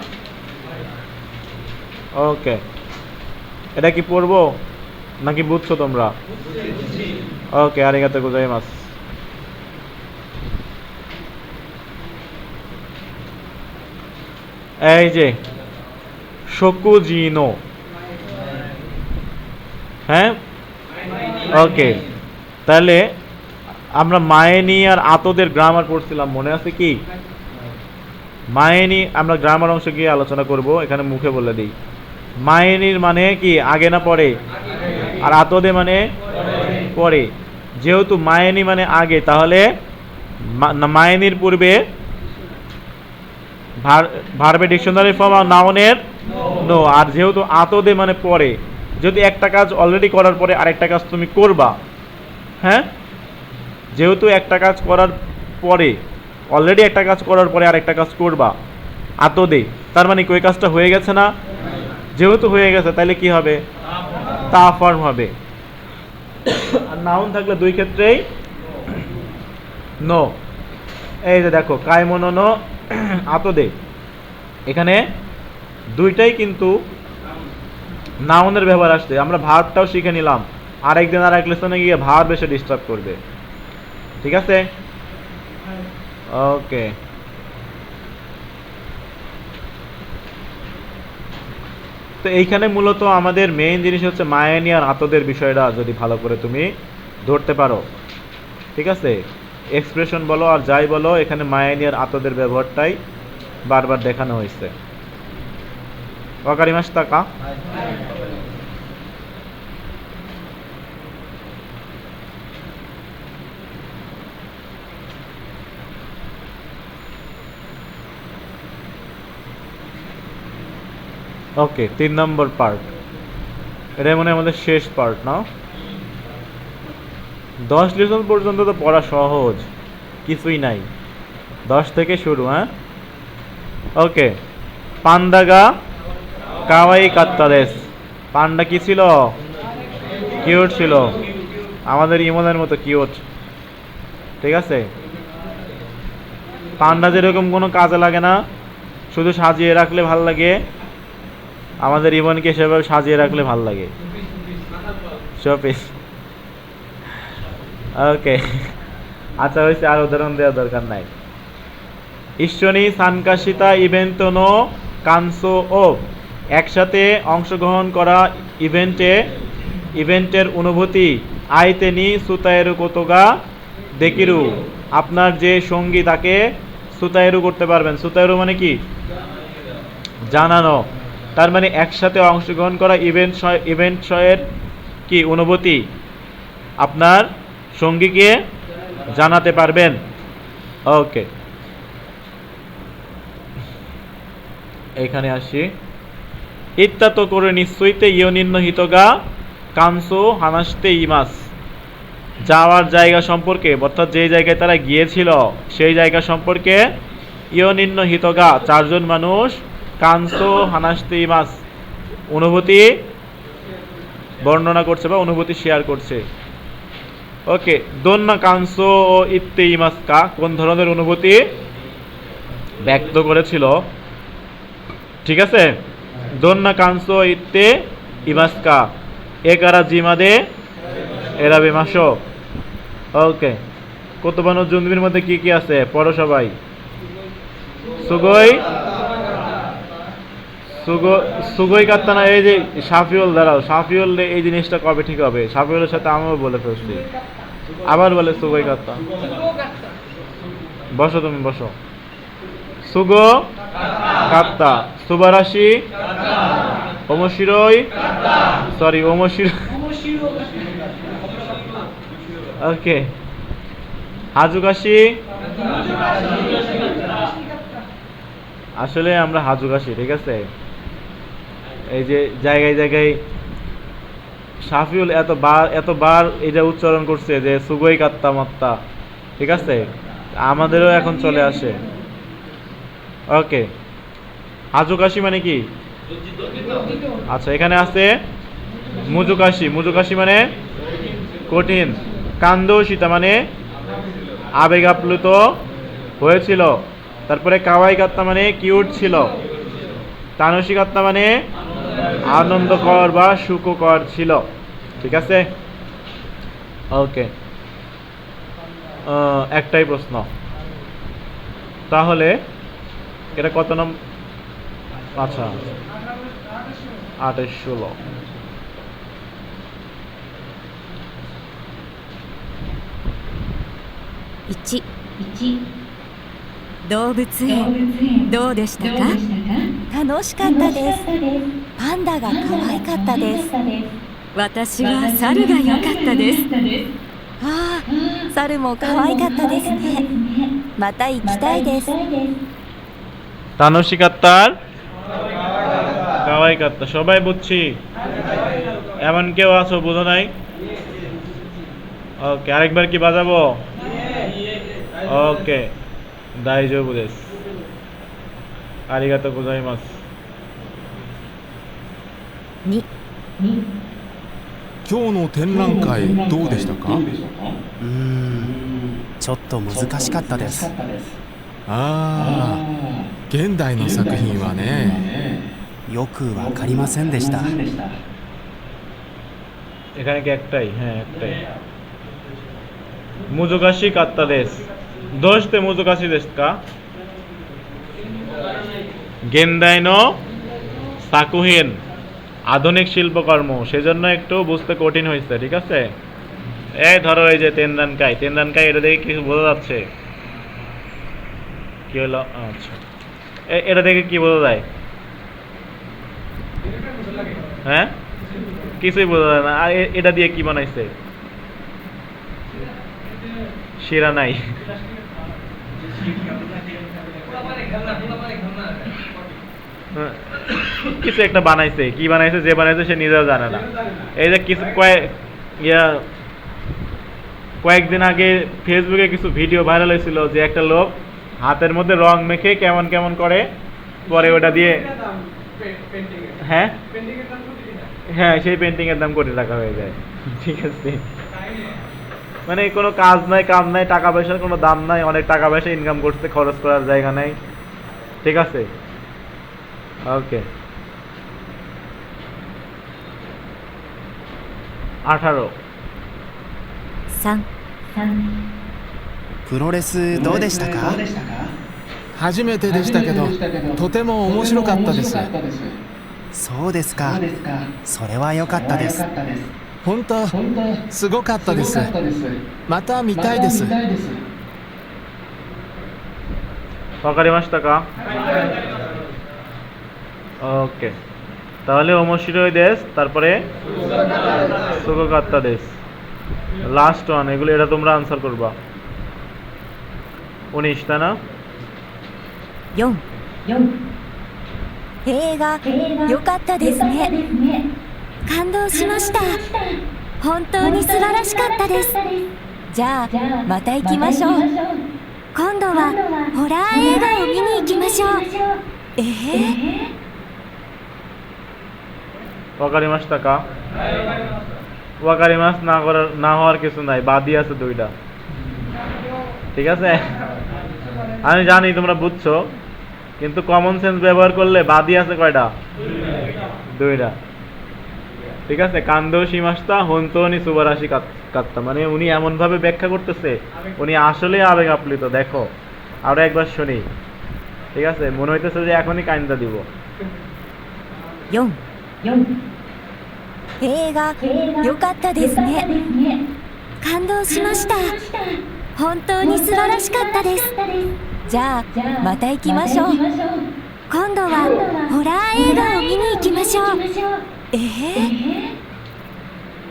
ওকে, এটা কি পড়বো নাকি বুঝছো তোমরা? ওকে, আরিগাতো গোজাইমাসু। এই যে শকুজিনো, হ্যাঁ ওকে, তাহলে আমরা মায়েনি আর আতদের গ্রামার পড়ছিলাম, মনে আছে কি? মায়েনি আমরা গ্রামার অংশে গিয়ে আলোচনা করব, এখানে মুখে বলে দিই। মায়েনির মানে কি? আগে না পরে? আর আতদে মানে পরে। যেহেতু মায়েনি মানে আগে, তাহলে মায়েনির পূর্বে ভার্বের ডিকশনারি ফর্ম আর নাউনের নো। আর যেহেতু আতদে মানে পরে, যদি একটা কাজ অলরেডি করার পরে আরেকটা কাজ তুমি করবা, হ্যাঁ, যেহেতু একটা কাজ করার পরে, অলরেডি একটা কাজ করার পরে আরেকটা কাজ করবা আতদে, তার মানে কি ওই কাজটা হয়ে গেছে না? যেহেতু হয়ে গেছে তাহলে কি হবে? তা ফর্ম হবে। আর নাউন থাকলে দুই ক্ষেত্রেই নো। এই যে দেখো কায়মনো আতদে, এখানে দুইটাই কিন্তু নাউনের ব্যবহার আসছে। আমরা ভার্বটাও শিখে নিলাম, আরেকদিন আর এক লেসনে গিয়ে ভার্ব এসে ডিস্টার্ব করবে। ঠিক আছে, ওকে। তো এইখানে মূলত আমাদের মেইন জিনিস হচ্ছে মায়ানি আর আতদের বিষয়টা যদি ভালো করে তুমি ধরতে পারো, ঠিক আছে, এক্সপ্রেশন বলো আর যাই বলো, এখানে মায়ানি আর আতদের ব্যবহারটাই বারবার দেখানো হয়েছে। ওয়াকারিমাশিতা কা? ওকে, 3 নম্বর পার্ট, এটা মনে হয় আমাদের শেষ পার্ট না? 10 লেসন পর্যন্ত তো পড়া সহজ, কিছুই নাই, 10 থেকে শুরু। হ্যাঁ, ওকে। পান্দাগা কাওয়াই কাত্তাদেস। পান্ডা কি ছিল? কিউট ছিল, আমাদের ইমনের মতো কিউট। ঠিক আছে, পান্ডা যেরকম কোনো কাজে লাগে না, শুধু সাজিয়ে রাখলে ভাল লাগে, আমাদের ইমনকে সেভাবে সাজিয়ে রাখলে ভাল লাগে। শোপিস। ওকে, আচ্ছা হয়েছে, আর উদাহরণ দেওয়ার দরকার নাই। ঈশ্বনী সানকাশিতা ইভেন্টনো কানসো ও, একসাথে অংশগ্রহণ করা ইভেন্টের অনুভূতি আইতেনি সুতায়েরু কোতোগা দেকিরু, আপনার যে সঙ্গী তাকে সুতায়েরু করতে পারবেন। সুতায়েরু মানে কি? জানানো। তার মানে একসাথে অংশগ্রহণ করা ইভেন্টের কি অনুভূতি আপনার সঙ্গীকে জানাতে পারবেন। ওকে, এখানে আসি। ইত্যাত করে নিশ্চয়তে ইয়নিন্ন হিতগা কানসো হানাসতে ইমাস, যাওয়ার জায়গা সম্পর্কে, অর্থাৎ যে জায়গায় তারা গিয়েছিল সেই জায়গা সম্পর্কে ইয়নিন্ন হিতগা, 4 জন মানুষ, কানসো হানাসতে ইমাস, অনুভূতি বর্ণনা করছে বা অনুভূতি শেয়ার করছে। ওকে, দোন্না কানসো ও ইত্তে ইমাসকা, কোন ধরনের অনুভূতি ব্যক্ত করেছিল? ঠিক আছে, দোন্না কানসো ইত্তে ইমাসকা একারা জিমাদে এরাবে মাসো। ওকে, কোতবানো জুনবির মধ্যে কি কি আছে পড়ো সবাই। সুগই কাত্তানা, এই যে সাফিউল, দাঁড়াও, সাফিউল এই জিনিসটা কবে ঠিক হবে? সাফিউলের সাথে আমিও বলে ফেলছি, আবার বলে সুগই কাত্তা। বসো, তুমি বসো। সুগো কাত্তা, সুবারাশি, ওমশিরোই, সরি ওমশিরো, ওকে, হাজুকাশি। আসলে আমরা হাজুকাশি, ঠিক আছে, এই যে জায়গায় জায়গায় শাফিউল এতবার এটা উচ্চারণ করছে যে সুগই কাত্তা মত্তা, ঠিক আছে, আমাদেরও এখন চলে আসে। ওকে, হাজুকাশি মানে কি? আচ্ছা, এখানে আছে মুজুকাশি। মুজুকাশি মানে কঠিন। কান্দোশিতা মানে আবেগ আপ্লুত হয়েছিল। তারপরে কাওয়াই কাত্তা মানে কিউট ছিল। তানসি কাত্তা মানে আনন্দকর বা সুখকর ছিল। ঠিক আছে, ওকে। একটাই প্রশ্ন, তাহলে এটা কত নম্বর? আচ্ছা, 28, 16।動物園どうでしたか？楽しかったです。パンダが可愛かったです。私は猿が良かったです。ああ、猿も可愛かったですね。また行きたいです。 তানসী কাত্তার কাওয়াই কাত্তা সবাই বুঝছি এমন কেউ আছো বুঝো নাই ওকে আরেকবার কি বাজাবো ওকে দাইজোবু দেসু আরিগাতো গোজাইমাসু 2、今日の展覧会どうでしたか？ちょっと難しかったです。ああ、現代の作品はね。よくわかりませんでした。 এখানে কি একটাই হ্যাঁ একটাই মুজোগাশি কাত্তা দেশ দোষতে মুজোগাশি দেশ কা গেন্দাইনো সাকুহিন আধুনিক শিল্পকর্ম সেজন্য একটু বুঝতে কঠিন হয়েছে ঠিক আছে এই ধরো এই যে তেনরানকাই এটা দেখে কিছু বোঝা যাচ্ছে কি হলো আচ্ছা এটা দেখে কি বোঝা যায় হ্যাঁ কিছুই বোঝা যায় না আর এটা দিয়ে কি বানাইছে শিরা নাই কিছু একটা বানাইছে কি বানাইছে যে বানাইছে সে নিজেও জানে না এই যে কিছু কয়েকদিন আগে ফেসবুকে কিছু ভিডিও ভাইরাল হয়েছিল যে একটা লোক হাতের মধ্যে রং মেখে কেমন কেমন করে পরে ওটা দিয়ে হ্যাঁ হ্যাঁ সেই পেন্টিং এর দাম কোটি টাকা হয়ে যায় ঠিক আছে মানে কোনো কাজ নাই কাম নাই টাকা পয়সার কোনো দাম নাই অনেক টাকা পয়সা ইনকাম করতে খরচ করার জায়গা নাই ঠিক আছে ওকে 18 3、プロレスどうでしたか？初めてでしたけど、とても面白かったです。そうですか。それは良かったです。本当、すごかったです。また見たいです。わかりましたか ওকে তাহলে অমশিরোই দেশ তারপরে সুগোকাত্তা দেশ লাস্ট ওয়ান এগুলো এটা তোমরা আনসার করবা 19 তাই না 4、映画良かったですね。感動しました。本当に素晴らしかったです。じゃあまた行きましょう。今度はホラー映画を見に行きましょう。わかりましたかわかりますনা হওয়ার কিছু নাই বাদই আছে দুইটা ঠিক আছে আমি জানি তোমরা বুঝছো কিন্তু কমন সেন্স ব্যবহার করলে বাদই আছে কয়টা দুইটা ঠিক আছে কান্দো শিমাস্তা হন্তনি সুবারাশি কাত্তা মানে উনি এমন ভাবে ব্যাখ্যা করতেছে উনি আসলে আবেগ আপ্লুত দেখো আরো একবার শুনি ঠিক আছে মনে হইতেছে যে এখনই কান্দা দিব 4、映画良かったですね。感動しました。本当に素晴らしかったです。じゃあまた行きましょう。今度はホラー映画を見に行きましょう。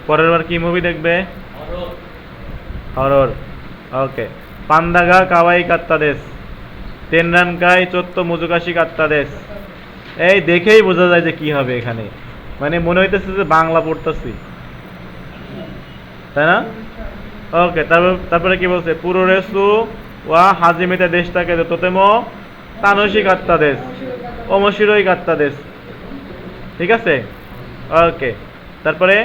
পরের বার কি মুভি দেখবে হরর ওকে পান্দাগা কাওয়াই কাত্তা দেশ তেনরানকাই চত্তো মুজুকাশি কাত্তা দেশ এই দেখেই বোঝা যায় যে কি হবে এখানে মানে মনে হইতেছে যে বাংলা পড়তেছি তাই না ওকে তারপরে কি বলছে পুরোরেসু ওয়া হাজিমেতে দেশটাকে তোতেমো তানসী কাত্তা দেশ অমশিরোই কাত্তা দেশ ঠিক আছে ওকে তারপরে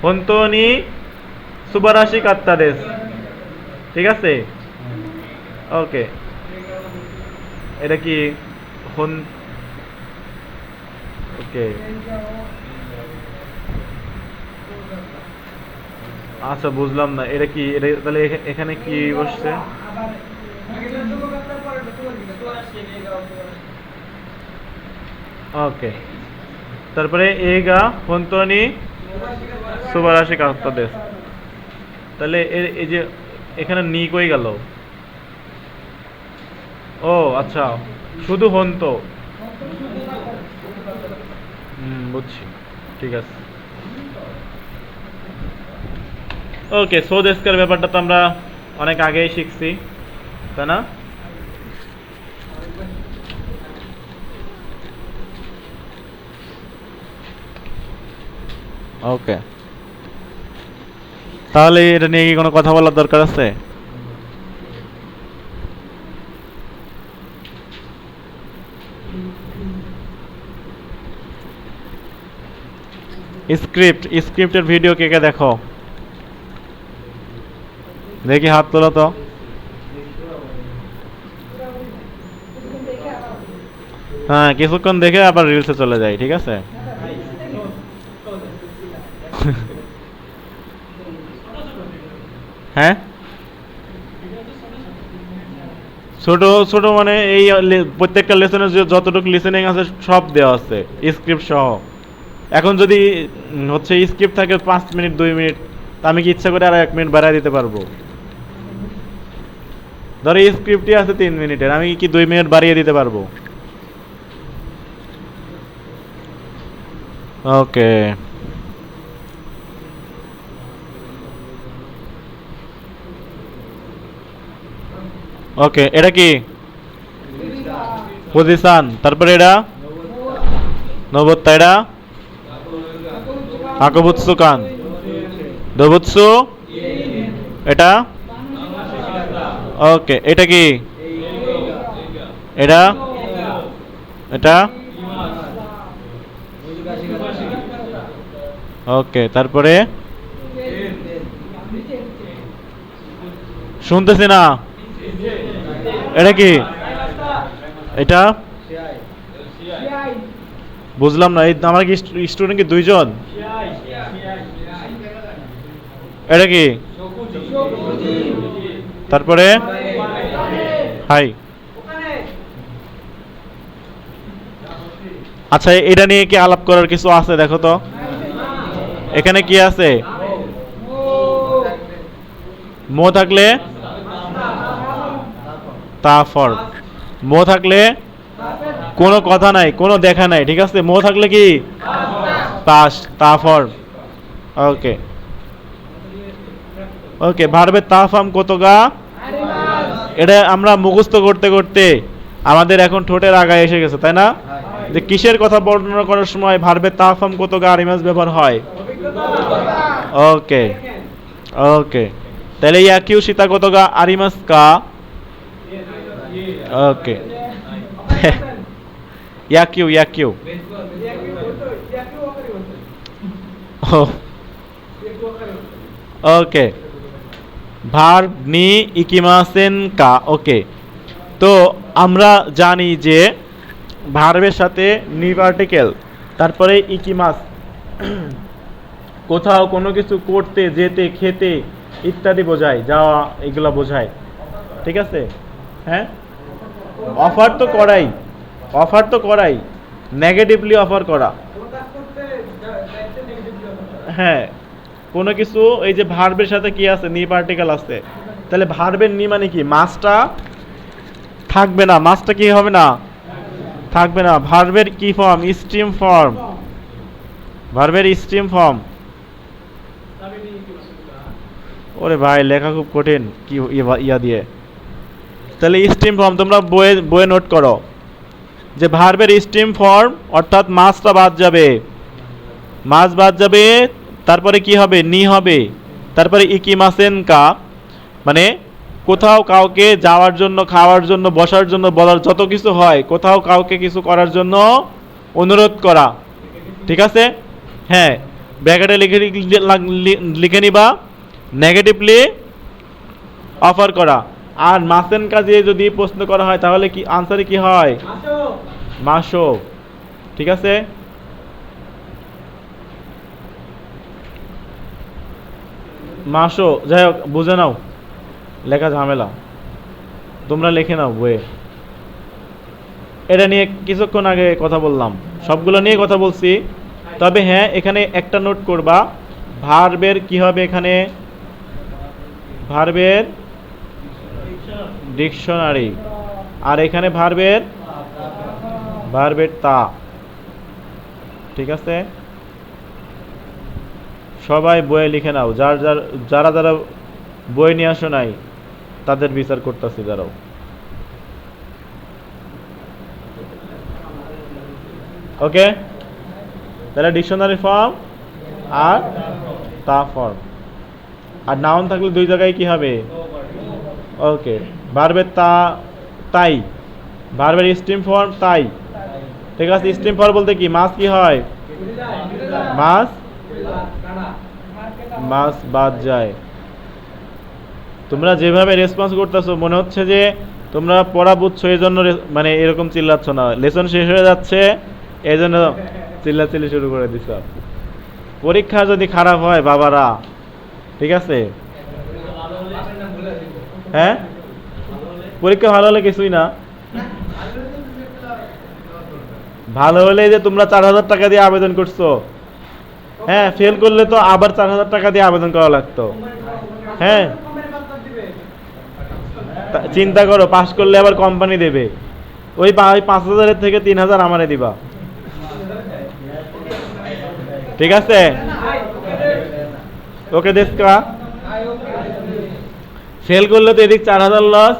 হন্তনি সুবারাশি কাত্তা দেশ ঠিক আছে ওকে এটা কি ওকে আচ্ছা বুঝলাম না এটা কি এটা তাহলে এখানে কি বসছে ওকে তারপরে এগা হন্তনি সুবারাশি কাত্তা দেশ তাহলে এই যে এখানে নি কই গেল ও আচ্ছা শুধু হন্ত বুঝছি ঠিক আছে ওকে, সো দেশকার ব্যাপারটা তো আমরা অনেক আগেই শিখছি, তাই না? ওকে, তাহলে এটা নিয়ে কি কোনো কথা বলার দরকার আছে? স্ক্রিপ্টের ভিডিও কে কে দেখো দেখি, হাত তোলো তো। হ্যাঁ, কিছুক্ষণ দেখে আবার রিলসে চলে যাই, ঠিক আছে? হ্যাঁ, ছোট ছোট মানে এই প্রত্যেকটা লেসনের যতটুকু লিসেনিং আছে সব দেওয়া আছে স্ক্রিপ্ট সহ। এখন যদি হচ্ছে স্ক্রিপ্ট থাকে 5 মিনিট 2 মিনিট, তা আমি কি ইচ্ছা করে আর 1 মিনিট বাড়ায় দিতে পারবো? ধরো স্ক্রিপ্টই আছে 3 মিনিটের, আমি কি 2 মিনিট বাড়িয়ে দিতে পারবো? ওকে, ওকে, এটা কি পজিশন, তারপরে এটা নবত্তা, এটা আকবুৎসুকান দবুৎসু, এটা ওকে, এটা কি এটা এটা ওকে, তারপরে শুনতেছি না, এটা কি এটা বুঝলাম না, এই আমার কি স্টুডেন্ট কি 2 জন? এটা কি তারপরে হাই, আচ্ছা এটা নিয়ে কি আলাপ করার কিছু আছে? দেখো তো এখানে কি আছে, মো থাকলে তাফর, মো থাকলে কোনো কথা নাই, কোনো দেখা নাই, ঠিক আছে? মো থাকলে কি পাস্ট তাফর। ওকে, ওকে, ভার্বের তাফাম কতগা, এটা আমরা মুখস্থ করতে করতে আমাদের এখন ঠোঁটের আগায় এসে গেছে, তাই না? যে কিসের কথা বর্ণনা করার সময় ভার্বের তাফাম কতগা আরিমাস ব্যবহার হয়। ওকে, ওকে, তাহলে ইয়াকিউ সীতা কতগা আরিমাস কা। ওকে, ইয়াকিউ ইয়াকিউ ওকে, ভার্ব নি ইকিমাসেন কা। ওকে, তো আমরা জানি যে ভার্বের সাথে নি পার্টিকেল, তারপরে ইকিমাস, কোথাও কোনো কিছু করতে, যেতে, খেতে ইত্যাদি বোঝায়, যাওয়া, এগুলো বোঝায়, ঠিক আছে? হ্যাঁ, অফার তো করাই, অফার তো করাই, নেগেটিভলি অফার করা। হ্যাঁ, কোনো কিছু, এই যে ভার্বের সাথে কি আছে, নি পার্টিকেল আছে, তাহলে ভার্বের নি মানে কি, মাসটা থাকবে না, মাসটা কি হবে না, থাকবে না। ভার্বের কি ফর্ম, স্ট্রিম ফর্ম, ভার্বের স্ট্রিম ফর্ম। ওরে ভাই, লেখা খুব কঠিন, কি ইয়া দিয়ে। তাহলে স্ট্রিম ফর্ম তোমরা বইয়ে নোট করো যে ভার্বের স্ট্রিম ফর্ম, অর্থাৎ মাসটা বাদ যাবে, মাস বাদ যাবে, তারপরে কি হবে, নি হবে, তারপরে ইকিমাসেন কা, মানে কোথাও কাউকে যাওয়ার জন্য, খাওয়ার জন্য, বসার জন্য, বলার যত কিছু হয়, কোথাও কাউকে কিছু করার জন্য অনুরোধ করা, ঠিক আছে? হ্যাঁ, ব্র্যাকেটে লিখে নিবা নেগেটিভলি অফার করা। আর মাসেন কাজে যদি প্রশ্ন করা হয় তাহলে কি আনসারে কি হয়, মাসো, ঠিক আছে? মাসো, যাই হোক, বুঝে নাও, লেখা ঝামেলা, তোমরা লিখে নাও বইয়ে। এটা নিয়ে কিছুক্ষণ আগে কথা বললাম, সবগুলো নিয়ে কথা বলছি, তবে হ্যাঁ, এখানে একটা নোট করবা, ভার্বের কি হবে, এখানে ভার্বের ডিকশনারি, আর এখানে ভার্বের তা, ঠিক আছে? সবাই বইয়ে লিখে নাও, যারা যারা বই নিয়ে আসো নাই তাদের বিচার করতেছি দাঁড়াও। ওকে, তাহলে ডিকশনারি ফর্ম আর তা ফর্ম। আর নাউন থাকলে দুই জায়গায় কি হবে? ওকে, ভার্বের তাই, ভার্বের স্ট্রিম ফর্ম তাই। ঠিক আছে, স্ট্রিম ফর্ম বলতে কি মাছ কি হয়? মাছ বাদ যায়। তোমরা যেভাবে রেসপন্স করতেছো মনে হচ্ছে যে তোমরা পড়া বুঝছো, এই জন্য মানে এরকম চিল্লাচ্ছ না। লেসন শেষ হয়ে যাচ্ছে এই জন্য চিল্লাচিল্লি শুরু করে দিছ। পরীক্ষা যদি খারাপ হয় বাবারা, ঠিক আছে, হ্যাঁ পরীক্ষা ভালো হলে কিছুই না, ভালো হলে যে তোমরা 4000 টাকা দিয়ে আবেদন করছো, হ্যাঁ ফেল করলে তো আবার 4000 টাকা দিয়ে আবেদন করা লাগতো। হ্যাঁ চিন্তা করো, পাস করলে আবার কোম্পানি দেবে, ওই 5000 থেকে 3000 আমারে দিবা। ঠিক আছে, ওকে দেশকা। ফেল করলে তো এদিক 4000 লস,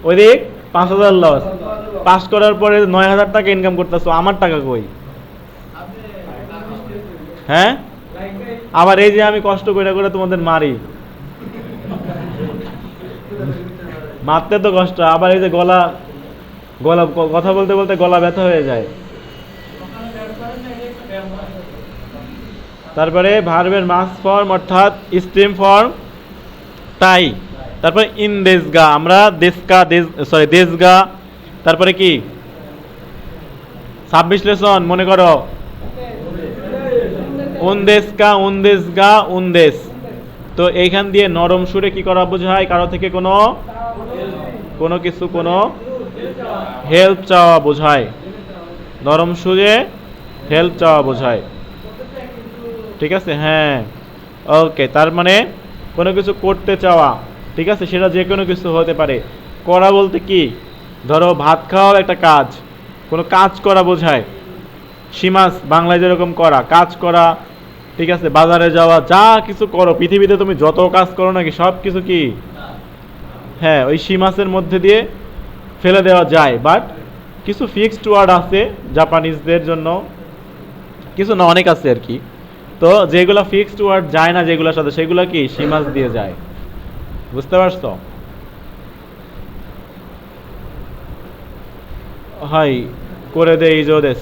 ওইদিক 5000 লস। পাস করার পরে 9000 টাকা ইনকাম করতেছো, আমার টাকা কই? হ্যাঁ, আবার এই যে আমি কষ্ট করে করে তোমাদের মারি, মারতে তো কষ্ট, আবার এই যে গলা কথা বলতে বলতে গলা ব্যথা হয়ে যায়। তারপরে ভার্বের মাস ফর্ম অর্থাৎ স্ট্রিম ফর্ম তাই। তারপরে ইন দেশগা, আমরা দেশগা। তারপরে কি 26 লেসন মনে করো, উনদেশগা, উনদেশ। তো এইখান দিয়ে নরম সুরে কি করা বোঝায়? কারো থেকে কোনো কিছু হেল্প চাওয়া বোঝায়, নরম সুরে হেল্প চাওয়া বোঝায়। ঠিক আছে, হ্যাঁ ওকে, তার মানে কোনো কিছু করতে চাওয়া, ঠিক আছে, সেটা যে কোনো কিছু হতে পারে। করা বলতে কি, ধরো ভাত খাওয়া একটা কাজ, কোনো কাজ করা বোঝায়। সীমাস বাংলায় যেরকম করা, কাজ করা, ঠিক আছে, বাজারে যাওয়া, যা কিছু করো পৃথিবীতে তুমি যত কাজ করো নাকি সব কিছু কি, হ্যাঁ ওই সীমাসের মধ্যে দিয়ে ফেলে দেওয়া যায়। বাট কিছু ফিক্সড ওয়ার্ড আছে জাপানিজদের জন্য, কিছু না অনেক আছে আর কি। তো যেগুলো ফিক্সড ওয়ার্ড যায় না যেগুলোর সাথে, সেগুলো কি সীমাস দিয়ে যায়। বুঝতে পারছো? হয় করে দে ইজোদেস।